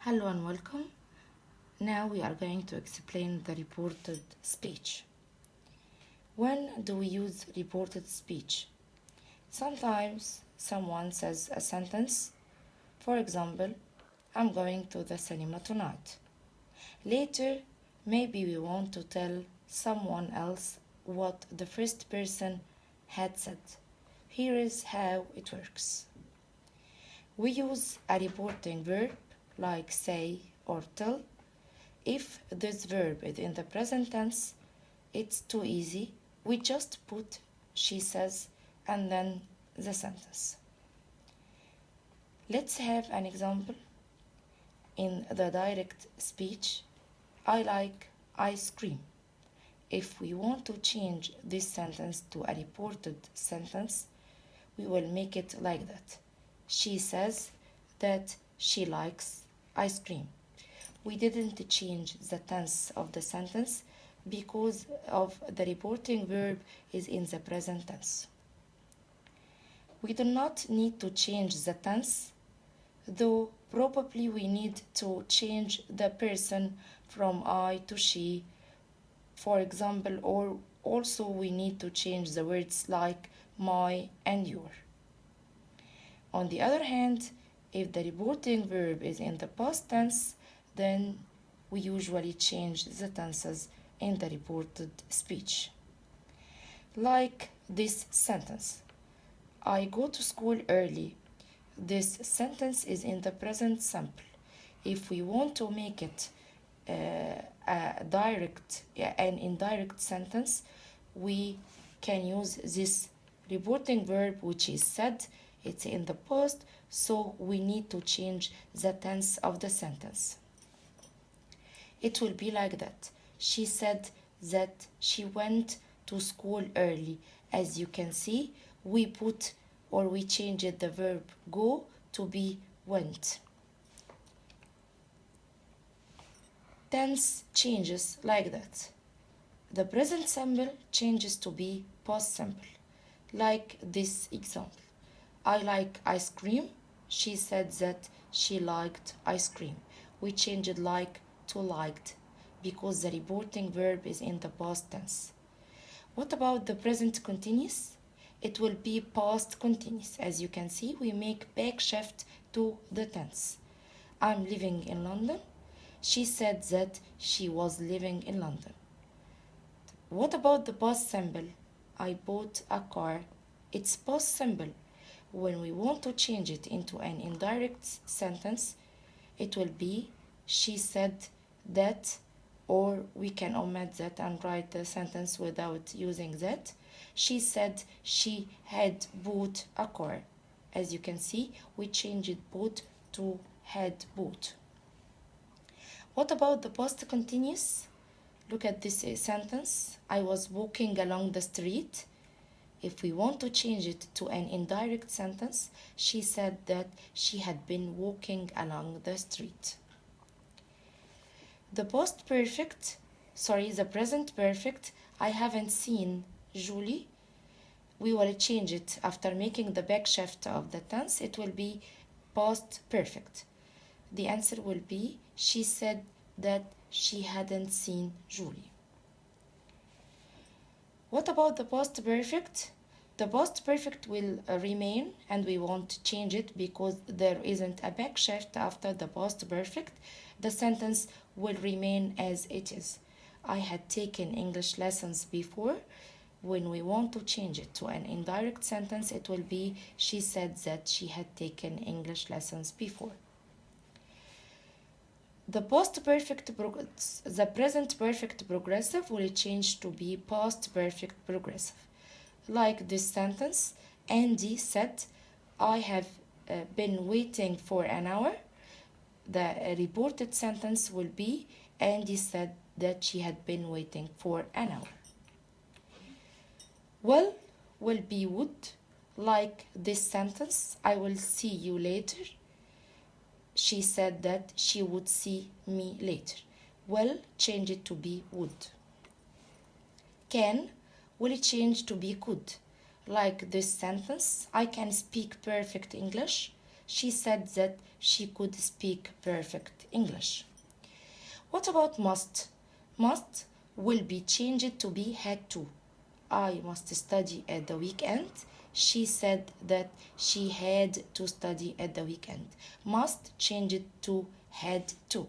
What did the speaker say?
Hello and welcome. Now we are going to explain the reported speech. When do we use reported speech? Sometimes someone says a sentence. For example, I'm going to the cinema tonight. Later, maybe we want to tell someone else what the first person had said. Here is how it works. We use a reporting verb like say or tell. If this verb is in the present tense, it's too easy. We just put she says and then the sentence. Let's have an example. In the direct speech, I like ice cream. If we want to change this sentence to a reported sentence, we will make it like that. She says that she likes ice cream. We didn't change the tense of the sentence because of the reporting verb is in the present tense. We do not need to change the tense, though probably we need to change the person from I to she, for example, or also we need to change the words like my and your. On the other hand, if the reporting verb is in the past tense, then we usually change the tenses in the reported speech. Like this sentence, I go to school early. This sentence is in the present simple. If we want to make it an indirect sentence, we can use this reporting verb which is said. It's in the past, so we need to change the tense of the sentence. It will be like that. She said that she went to school early. As you can see, we changed the verb go to be went. Tense changes like that. The present simple changes to be past simple, like this example. I like ice cream. She said that she liked ice cream. We changed like to liked because the reporting verb is in the past tense. What about the present continuous? It will be past continuous. As you can see, we make back shift to the tense. I'm living in London. She said that she was living in London. What about the past simple? I bought a car. It's past simple. When we want to change it into an indirect sentence, it will be she said that, or we can omit that and write the sentence without using that. She said she had bought a car. As you can see, we changed bought to had bought. What about the past continuous? Look at this sentence. I was walking along the street. If we want to change it to an indirect sentence, she said that she had been walking along the street. The present perfect, I haven't seen Julie. We will change it after making the back shift of the tense. It will be past perfect. The answer will be she said that she hadn't seen Julie. What about the past perfect? The past perfect will remain and we won't change it because there isn't a back shift after the past perfect. The sentence will remain as it is. I had taken English lessons before. When we want to change it to an indirect sentence, it will be she said that she had taken English lessons before. The present perfect progressive will change to be past perfect progressive. Like this sentence, Andy said, I have been waiting for an hour. The reported sentence will be Andy said that she had been waiting for an hour. Will be would. Like this sentence, I will see you later. She said that she would see me later. Will change it to be would. Can will change to be could. Like this sentence, I can speak perfect English. She said that she could speak perfect English. What about must? Must will be changed to be had to. I must study at the weekend. She said that she had to study at the weekend. Must change it to had to.